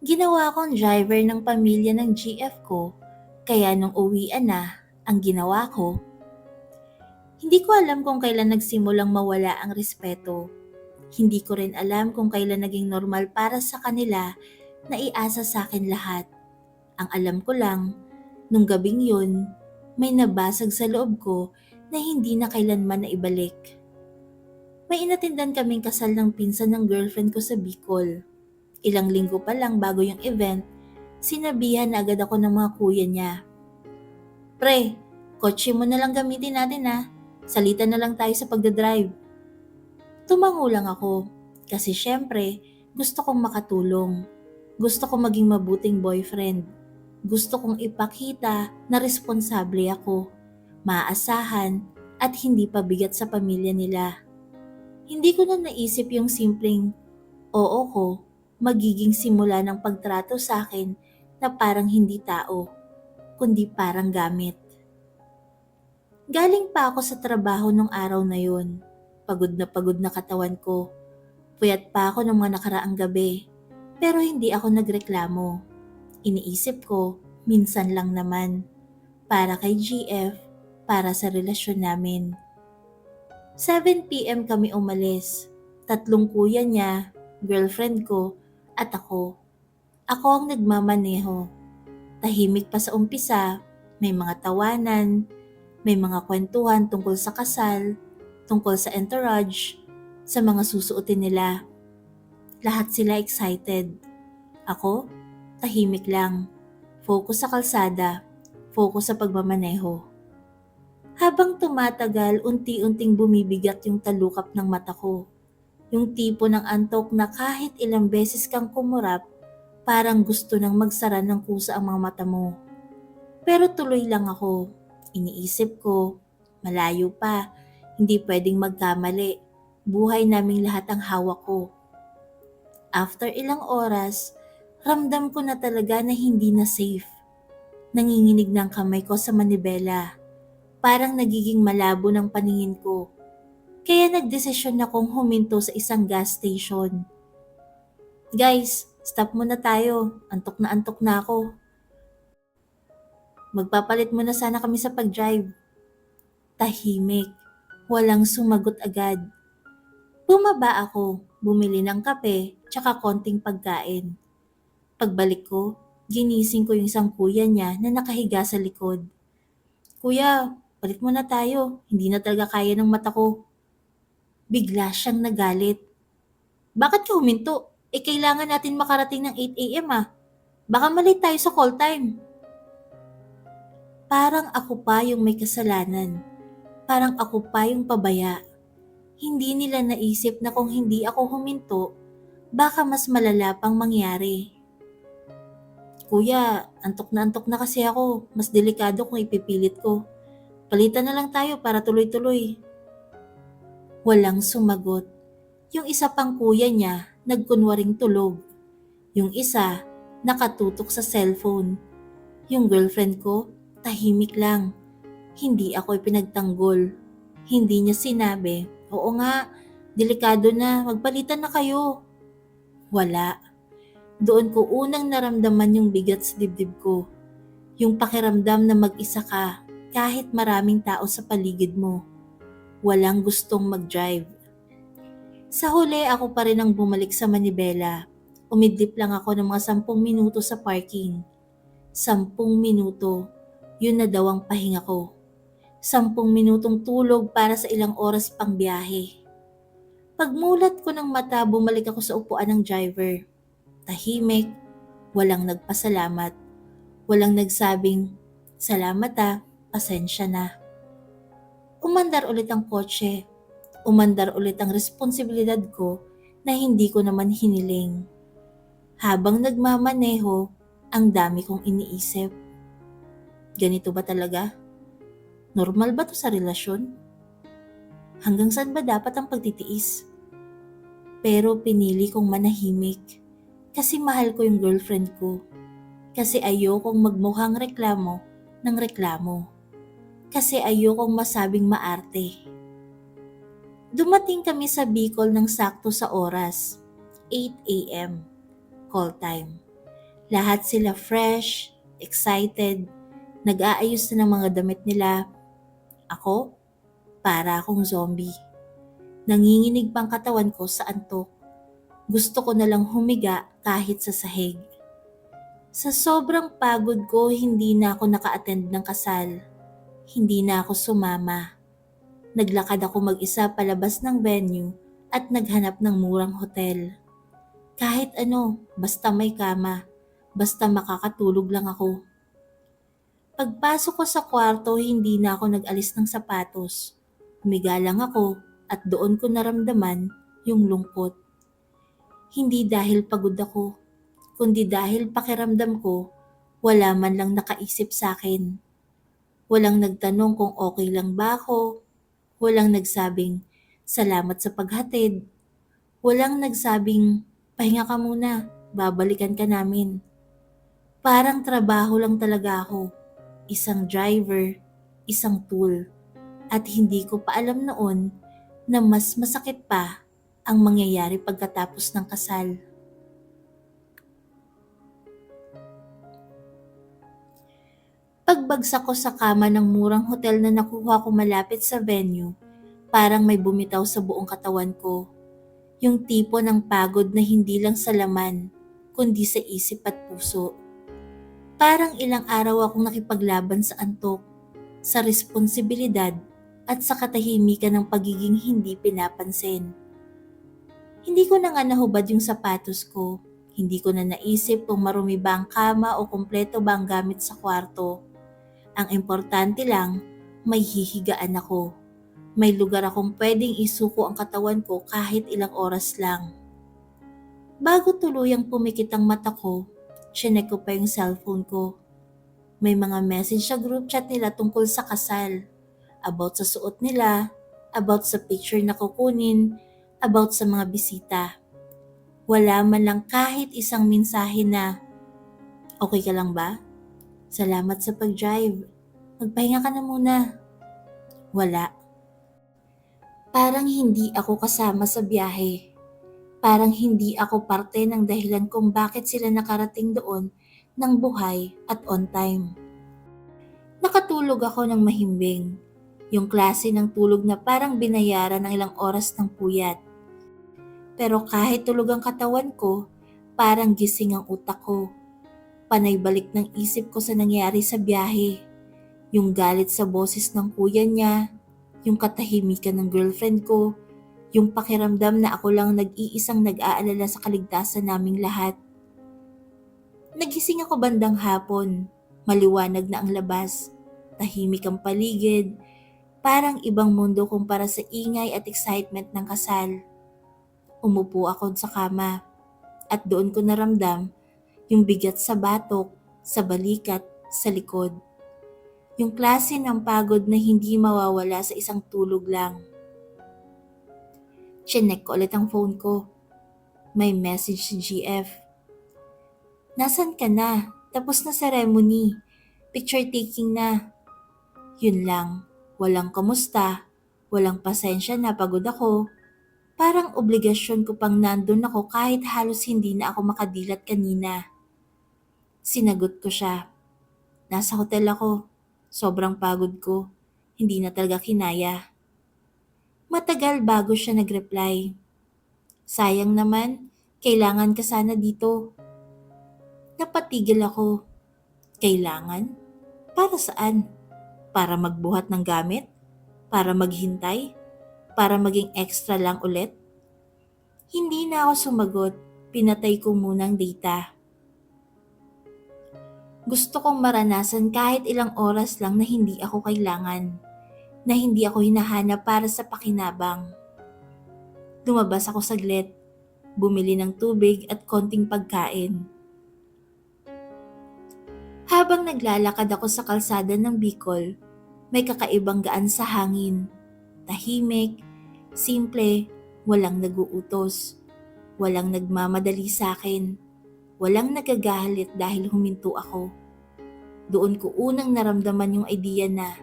Ginawa akong driver ng pamilya ng GF ko, kaya nung uwian na, ang ginawa ko, hindi ko alam kung kailan nagsimulang mawala ang respeto. Hindi ko rin alam kung kailan naging normal para sa kanila na iasa sa akin lahat. Ang alam ko lang, nung gabing yun, may nabasag sa loob ko na hindi na kailanman na ibalik. May inatindan kaming kasal ng pinsan ng girlfriend ko sa Bicol. Ilang linggo pa lang bago yung event, sinabihan na agad ako ng mga kuya niya. Pre, kotse mo na lang gamitin natin ha. Salita na lang tayo sa pagdadrive. Tumango lang ako kasi syempre gusto kong makatulong. Gusto kong maging mabuting boyfriend. Gusto kong ipakita na responsable ako, maaasahan at hindi pabigat sa pamilya nila. Hindi ko na naisip yung simpleng oo ko magiging simula ng pagtrato sa akin na parang hindi tao, kundi parang gamit. Galing pa ako sa trabaho nung araw na yun. Pagod na katawan ko. Puyat pa ako ng mga nakaraang gabi. Pero hindi ako nagreklamo. Iniisip ko, minsan lang naman. Para kay GF, para sa relasyon namin. 7 p.m. kami umalis. 3 kuya niya, girlfriend ko, at ako. Ako ang nagmamaneho. Tahimik pa sa umpisa, may mga tawanan, may mga kwentuhan tungkol sa kasal, tungkol sa entourage, sa mga susuotin nila. Lahat sila excited. Ako, tahimik lang. Focus sa kalsada, focus sa pagmamaneho. Habang tumatagal, unti-unting bumibigat yung talukap ng mata ko. Yung tipo ng antok na kahit ilang beses kang kumurap, parang gusto nang magsara ng kusa ang mga mata mo. Pero tuloy lang ako. Iniisip ko, malayo pa, hindi pwedeng magkamali. Buhay naming lahat ang hawak ko. After ilang oras, ramdam ko na talaga na hindi na safe. Nanginginig ng kamay ko sa manibela. Parang nagiging malabo ng paningin ko. Kaya nagdesisyon akong huminto sa isang gas station. Guys, stop muna tayo. Antok na ako. Magpapalit muna sana kami sa pag-drive. Tahimik. Walang sumagot agad. Bumaba ako, bumili ng kape, tsaka konting pagkain. Pagbalik ko, ginising ko yung isang kuya niya na nakahiga sa likod. Kuya, palit muna tayo. Hindi na talaga kaya ng mata ko. Bigla siyang nagalit. Bakit ka huminto? Kailangan natin makarating ng 8 a.m. ah. Baka malate tayo sa call time. Parang ako pa yung may kasalanan. Parang ako pa yung pabaya. Hindi nila naisip na kung hindi ako huminto, baka mas malala pang mangyari. Kuya, antok na kasi ako. Mas delikado kung ipipilit ko. Palitan na lang tayo para tuloy-tuloy. Walang sumagot. Yung isa pang kuya niya, nagkunwaring tulog. Yung isa, nakatutok sa cellphone. Yung girlfriend ko, tahimik lang. Hindi ako ipinagtanggol. Hindi niya sinabi, oo nga, delikado na, magpalitan na kayo. Wala. Doon ko unang naramdaman yung bigat sa dibdib ko. Yung pakiramdam na mag-isa ka kahit maraming tao sa paligid mo. Walang gustong mag-drive. Sa huli ako pa rin ang bumalik sa Manibela. Umidlip lang ako ng mga 10 minuto sa parking. 10 minuto, yun na daw ang pahinga ko. 10 minutong tulog para sa ilang oras pang biyahe. Pagmulat ko ng mata, bumalik ako sa upuan ng driver. Tahimik, walang nagpasalamat. Walang nagsabing, salamat pasensya na. Umandar ulit ang kotse. Umandar ulit ang responsibilidad ko na hindi ko naman hiniling. Habang nagmamaneho, ang dami kong iniisip. Ganito ba talaga? Normal ba to sa relasyon? Hanggang saan ba dapat ang pagtitiis? Pero pinili kong manahimik kasi mahal ko yung girlfriend ko. Kasi ayokong magmukhang reklamo ng reklamo. Kasi ayokong masabing maarte. Dumating kami sa Bicol ng sakto sa oras, 8 a.m. Call time. Lahat sila fresh, excited, nag-aayos na ng mga damit nila. Ako, para akong zombie. Nanginginig pang katawan ko sa antok. Gusto ko na lang humiga kahit sa sahig. Sa sobrang pagod ko, hindi na ako naka-attend ng kasal. Hindi na ako sumama. Naglakad ako mag-isa palabas ng venue at naghanap ng murang hotel. Kahit ano, basta may kama, basta makakatulog lang ako. Pagpasok ko sa kwarto, hindi na ako nag-alis ng sapatos. Humiga lang ako at doon ko naramdaman yung lungkot. Hindi dahil pagod ako, kundi dahil pakiramdam ko wala man lang nakaisip sa akin. Walang nagtanong kung okay lang ba ako, walang nagsabing salamat sa paghatid, walang nagsabing pahinga ka muna, babalikan ka namin. Parang trabaho lang talaga ako, isang driver, isang tool, at hindi ko pa alam noon na mas masakit pa ang mangyayari pagkatapos ng kasal. Pagbagsak ko sa kama ng murang hotel na nakuha ko malapit sa venue, parang may bumitaw sa buong katawan ko. Yung tipo ng pagod na hindi lang sa laman, kundi sa isip at puso. Parang ilang araw akong nakipaglaban sa antok, sa responsibilidad at sa katahimikan ng pagiging hindi pinapansin. Hindi ko na nga nahubad yung sapatos ko. Hindi ko na naisip kung marumi ba ang kama o kumpleto ba ang gamit sa kwarto. Ang importante lang, may hihigaan ako. May lugar akong pwedeng isuko ang katawan ko kahit ilang oras lang. Bago tuluyang pumikit ang mata ko, chinek ko pa yung cellphone ko. May mga message sa group chat nila tungkol sa kasal. About sa suot nila, about sa picture na kukunin, about sa mga bisita. Wala man lang kahit isang mensahe na, okay ka lang ba? Salamat sa pag-drive. Magpahinga ka na muna. Wala. Parang hindi ako kasama sa biyahe. Parang hindi ako parte ng dahilan kung bakit sila nakarating doon ng buhay at on time. Nakatulog ako ng mahimbing. Yung klase ng tulog na parang binayaran ng ilang oras ng puyat. Pero kahit tulog ang katawan ko, parang gising ang utak ko. Panay balik ng isip ko sa nangyari sa biyahe. Yung galit sa boses ng kuya niya, yung katahimikan ng girlfriend ko, yung pakiramdam na ako lang nag-iisang nag-aalala sa kaligtasan naming lahat. Nagising ako bandang hapon, maliwanag na ang labas, tahimik ang paligid, parang ibang mundo kumpara sa ingay at excitement ng kasal. Umupo ako sa kama at doon ko naramdam yung bigat sa batok, sa balikat, sa likod. Yung klase ng pagod na hindi mawawala sa isang tulog lang. Chinek ko ulit ang phone ko. May message si GF. Nasaan ka na? Tapos na ceremony. Picture taking na. Yun lang. Walang kamusta. Walang pasensya na pagod ako. Parang obligasyon ko pang nandun ako kahit halos hindi na ako makadilat kanina. Sinagot ko siya. Nasa hotel ako. Sobrang pagod ko. Hindi na talaga kinaya. Matagal bago siya nag-reply. Sayang naman, kailangan ka sana dito. Napatigil ako. Kailangan? Para saan? Para magbuhat ng gamit? Para maghintay? Para maging extra lang ulit? Hindi na ako sumagot. Pinatay ko munang data. Gusto kong maranasan kahit ilang oras lang na hindi ako kailangan. Na hindi ako hinahanap para sa pakinabang. Lumabas ako saglit. Bumili ng tubig at konting pagkain. Habang naglalakad ako sa kalsada ng Bicol, may kakaibang gaan sa hangin. Tahimik, simple, walang naguutos. Walang nagmamadali sa akin. Walang nagagalit dahil huminto ako. Doon ko unang naramdaman yung idea na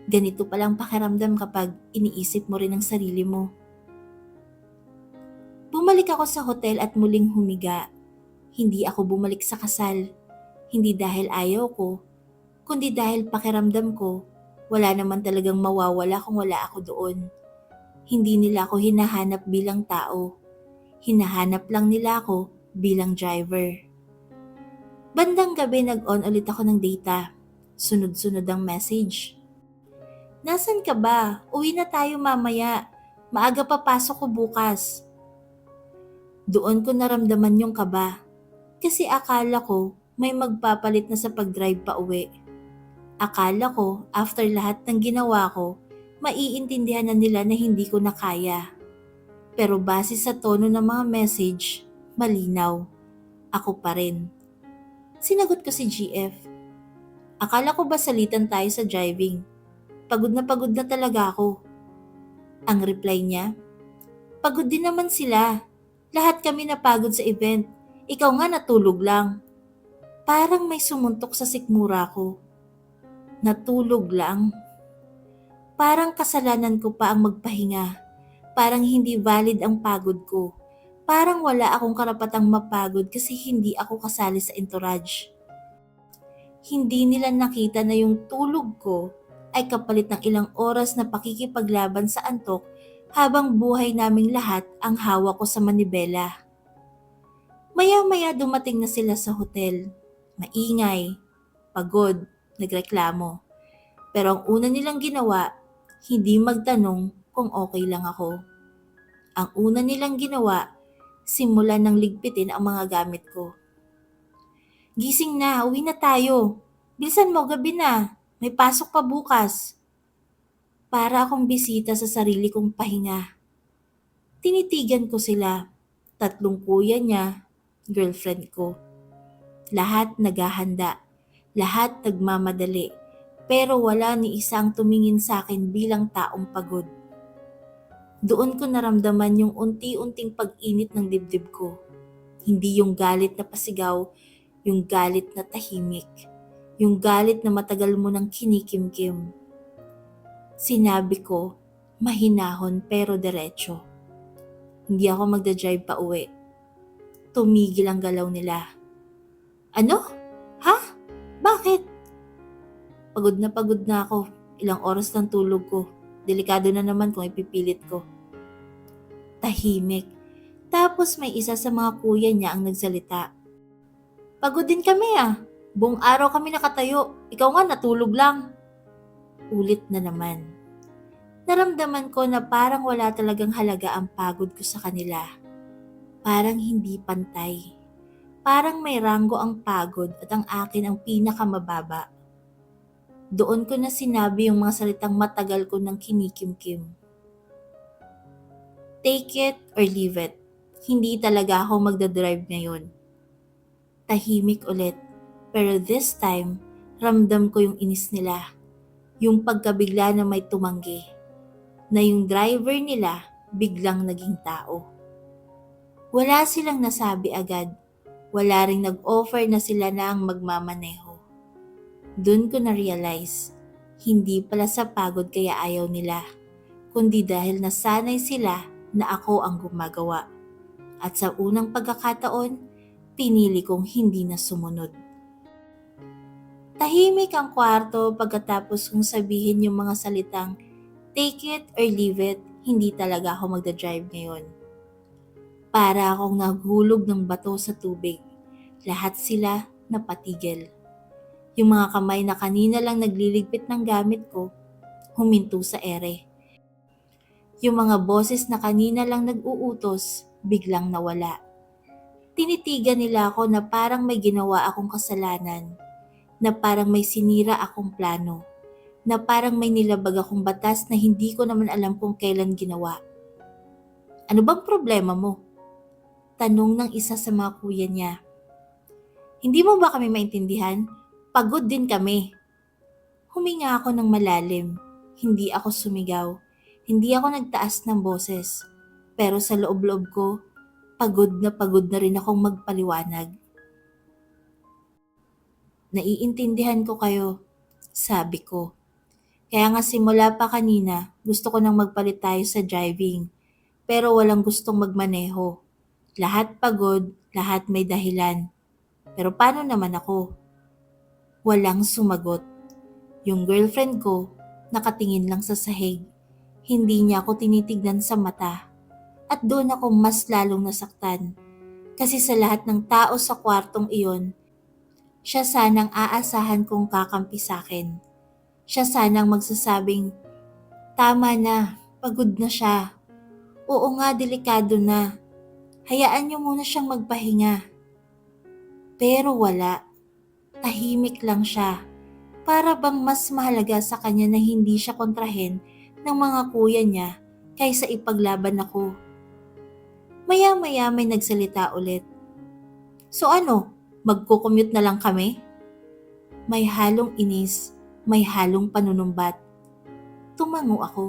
ganito palang pakiramdam kapag iniisip mo rin ang sarili mo. Bumalik ako sa hotel at muling humiga. Hindi ako bumalik sa kasal. Hindi dahil ayaw ko, kundi dahil pakiramdam ko, wala naman talagang mawawala kung wala ako doon. Hindi nila ako hinahanap bilang tao. Hinahanap lang nila ako bilang driver. Bandang gabi nag-on ulit ako ng data. Sunod-sunod ang message. Nasaan ka ba? Uwi na tayo mamaya. Maaga pa pasok ko bukas. Doon ko naramdaman yung kaba. Kasi akala ko may magpapalit na sa pag-drive pa uwi. Akala ko after lahat ng ginawa ko, maiintindihan na nila na hindi ko na kaya. Pero base sa tono ng mga message, malinaw. Ako pa rin. Sinagot ko si GF. Akala ko ba salitan tayo sa driving? Pagod na talaga ako. Ang reply niya, pagod din naman sila. Lahat kami napagod sa event. Ikaw nga natulog lang. Parang may sumuntok sa sikmura ko. Natulog lang. Parang kasalanan ko pa ang magpahinga. Parang hindi valid ang pagod ko. Parang wala akong karapatang mapagod kasi hindi ako kasali sa entourage. Hindi nila nakita na yung tulog ko ay kapalit ng ilang oras na pakikipaglaban sa antok habang buhay naming lahat ang hawak ko sa manibela. Maya-maya dumating na sila sa hotel. Maingay, pagod, nagreklamo. Pero ang una nilang ginawa, hindi magtanong kung okay lang ako. Ang una nilang ginawa, simulan ng ligpitin ang mga gamit ko. Gising na, uwi na tayo. Bilisan mo, gabi na. May pasok pa bukas. Para akong bisita sa sarili kong pahinga. Tinitigan ko sila. 3 kuya niya, girlfriend ko. Lahat naghahanda. Lahat nagmamadali. Pero wala ni isang tumingin sa akin bilang taong pagod. Doon ko naramdaman yung unti-unting pag-init ng dibdib ko. Hindi yung galit na pasigaw, yung galit na tahimik. Yung galit na matagal mo nang kinikimkim. Sinabi ko, mahinahon pero diretso. Hindi ako magdadrive pa uwi. Tumigil ang galaw nila. Ano? Ha? Bakit? Pagod na ako. Ilang oras ng tulog ko. Delikado na naman kung ipipilit ko. Tahimik. Tapos may isa sa mga kuya niya ang nagsalita. Pagod din kami ah. Buong araw kami nakatayo. Ikaw nga natulog lang. Ulit na naman. Naramdaman ko na parang wala talagang halaga ang pagod ko sa kanila. Parang hindi pantay. Parang may ranggo ang pagod at ang akin ang pinakamababa. Doon ko na sinabi yung mga salitang matagal ko nang kinikimkim. Take it or leave it. Hindi talaga ako magdadrive ngayon. Tahimik ulit. Pero this time, ramdam ko yung inis nila. Yung pagkabigla na may tumanggi. Na yung driver nila biglang naging tao. Wala silang nasabi agad. Wala ring nag-offer na sila na ang magmamaneho. Doon ko na-realize, hindi pala sa pagod kaya ayaw nila, kundi dahil nasanay sila na ako ang gumagawa. At sa unang pagkakataon, pinili kong hindi na sumunod. Tahimik ang kwarto pagkatapos kong sabihin yung mga salitang, take it or leave it, hindi talaga ako magdadrive ngayon. Para akong naghulog ng bato sa tubig. Lahat sila napatigil. Yung mga kamay na kanina lang nagliligpit ng gamit ko, huminto sa ere. Yung mga boses na kanina lang nag-uutos, biglang nawala. Tinitigan nila ako na parang may ginawa akong kasalanan, na parang may sinira akong plano, na parang may nilabag akong batas na hindi ko naman alam kung kailan ginawa. Ano bang problema mo? Tanong ng isa sa mga kuya niya. Hindi mo ba kami maintindihan? Pagod din kami. Huminga ako ng malalim. Hindi ako sumigaw. Hindi ako nagtaas ng boses. Pero sa loob-loob ko, pagod na rin akong magpaliwanag. Naiintindihan ko kayo, sabi ko. Kaya nga simula pa kanina, gusto ko nang magpalit tayo sa driving. Pero walang gustong magmaneho. Lahat pagod, lahat may dahilan. Pero paano naman ako? Walang sumagot. Yung girlfriend ko, nakatingin lang sa sahig. Hindi niya ako tinitignan sa mata. At doon ako mas lalong nasaktan. Kasi sa lahat ng tao sa kwartong iyon, siya sanang aasahan kong kakampi sa akin. Siya sanang magsasabing, tama na, pagod na siya. Oo nga, delikado na. Hayaan niyo muna siyang magpahinga. Pero wala, tahimik lang siya. Para bang mas mahalaga sa kanya na hindi siya kontrahen ng mga kuya niya kaysa ipaglaban ako. Maya-maya may nagsalita ulit. So ano, magko-commute na lang kami? May halong inis, may halong panunumbat. Tumango ako.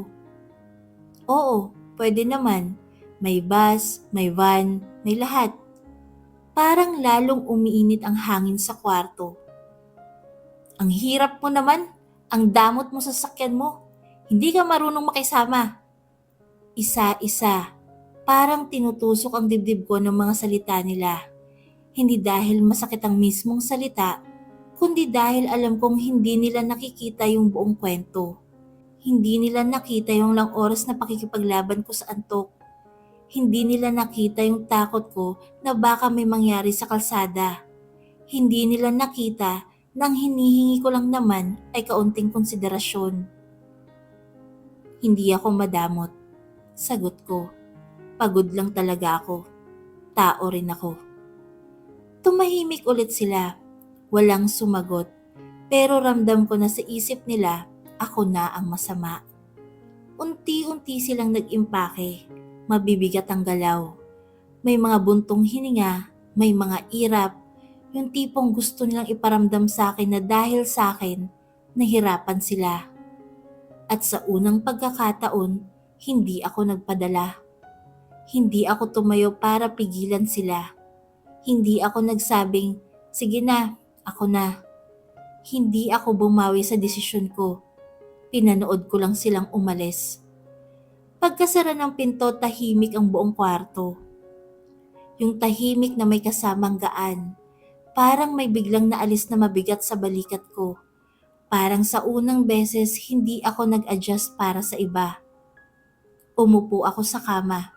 Oo, pwede naman. May bus, may van, may lahat. Parang lalong umiinit ang hangin sa kwarto. Ang hirap mo naman, ang damot mo sa sakyan mo. Hindi ka marunong makisama. Isa-isa, parang tinutusok ang dibdib ko ng mga salita nila. Hindi dahil masakit ang mismong salita, kundi dahil alam kong hindi nila nakikita yung buong kwento. Hindi nila nakita yung lang oras na pakikipaglaban ko sa antok. Hindi nila nakita yung takot ko na baka may mangyari sa kalsada. Hindi nila nakita na ang hinihingi ko lang naman ay kaunting konsiderasyon. Hindi ako madamot. Sagot ko. Pagod lang talaga ako. Tao rin ako. Tumahimik ulit sila. Walang sumagot. Pero ramdam ko na sa isip nila, ako na ang masama. Unti-unti silang nag-impake. Mabibigat ang galaw. May mga buntong hininga, may mga irap. Yung tipong gusto nilang iparamdam sa akin na dahil sa akin, nahirapan sila. At sa unang pagkakataon, hindi ako nagpadala. Hindi ako tumayo para pigilan sila. Hindi ako nagsabing, sige na, ako na. Hindi ako bumawi sa desisyon ko. Pinanood ko lang silang umalis. Pagkasara ng pinto, tahimik ang buong kwarto. Yung tahimik na may kasamang gaan. Parang may biglang naalis na mabigat sa balikat ko. Parang sa unang beses hindi ako nag-adjust para sa iba. Umupo ako sa kama.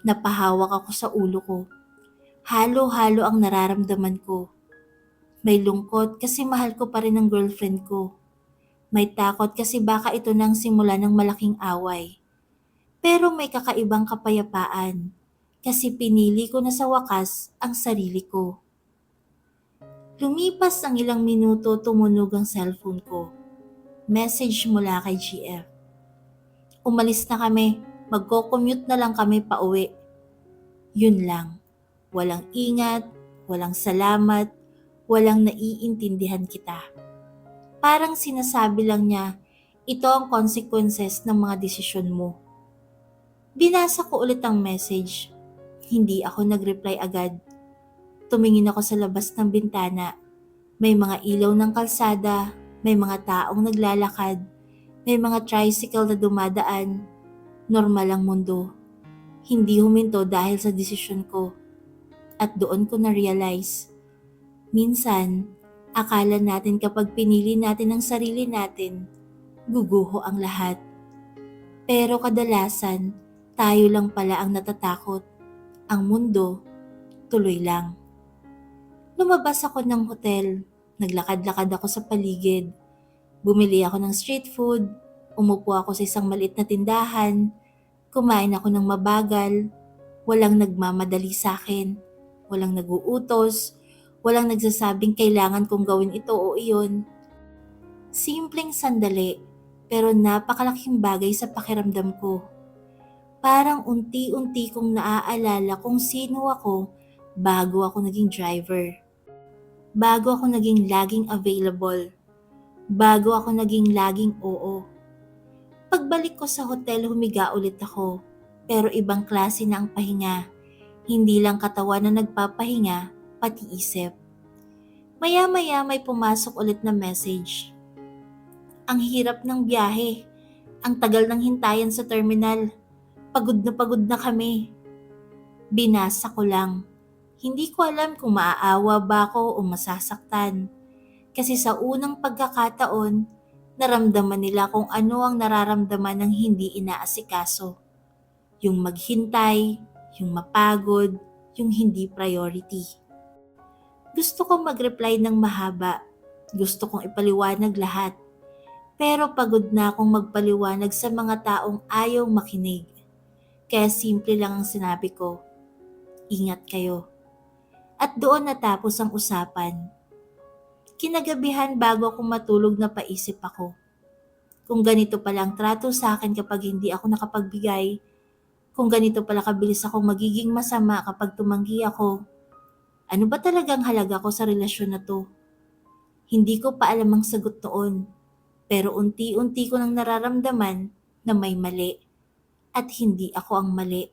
Napahawak ako sa ulo ko. Halo-halo ang nararamdaman ko. May lungkot kasi mahal ko pa rin ang girlfriend ko. May takot kasi baka ito nang simula ng malaking away. Pero may kakaibang kapayapaan kasi pinili ko na sa wakas ang sarili ko. Lumipas ang ilang minuto, tumunog ang cellphone ko. Message mula kay GF. Umalis na kami, magko-commute na lang kami pauwi. Yun lang. Walang ingat, walang salamat, walang naiintindihan kita. Parang sinasabi lang niya, ito ang consequences ng mga desisyon mo. Binasa ko ulit ang message. Hindi ako nag-reply agad. Tumingin ako sa labas ng bintana. May mga ilaw ng kalsada, may mga taong naglalakad, may mga tricycle na dumadaan. Normal ang mundo. Hindi huminto dahil sa desisyon ko. At doon ko na-realize. Minsan, akala natin kapag pinili natin ang sarili natin, guguho ang lahat. Pero kadalasan, tayo lang pala ang natatakot. Ang mundo, tuloy lang. Lumabas ako ng hotel. Naglakad-lakad ako sa paligid. Bumili ako ng street food. Umupo ako sa isang maliit na tindahan. Kumain ako ng mabagal. Walang nagmamadali sa akin. Walang naguutos. Walang nagsasabing kailangan kong gawin ito o iyon. Simpleng sandali, pero napakalaking bagay sa pakiramdam ko. Parang unti-unti kong naaalala kung sino ako bago ako naging driver. Bago ako naging laging available. Bago ako naging laging oo. Pagbalik ko sa hotel, humiga ulit ako. Pero ibang klase na ang pahinga. Hindi lang katawan na nagpapahinga, pati isip. Maya-maya may pumasok ulit na message. Ang hirap ng biyahe. Ang tagal ng hintayan sa terminal. Pagod na kami. Binasa ko lang. Hindi ko alam kung maaawa ba ako o masasaktan. Kasi sa unang pagkakataon, naramdaman nila kung ano ang nararamdaman ng hindi inaasikaso. Yung maghintay, yung mapagod, yung hindi priority. Gusto kong mag-reply ng mahaba. Gusto kong ipaliwanag lahat. Pero pagod na akong magpaliwanag sa mga taong ayaw makinig. Kaya simple lang ang sinabi ko, ingat kayo. At doon natapos ang usapan. Kinagabihan bago ako matulog na paisip ako. Kung ganito pala ang trato sa akin kapag hindi ako nakapagbigay, kung ganito pala kabilis ako magiging masama kapag tumanggi ako, ano ba talagang halaga ko sa relasyon na to? Hindi ko pa alam ang sagot noon, pero unti-unti ko nang nararamdaman na may mali at hindi ako ang mali.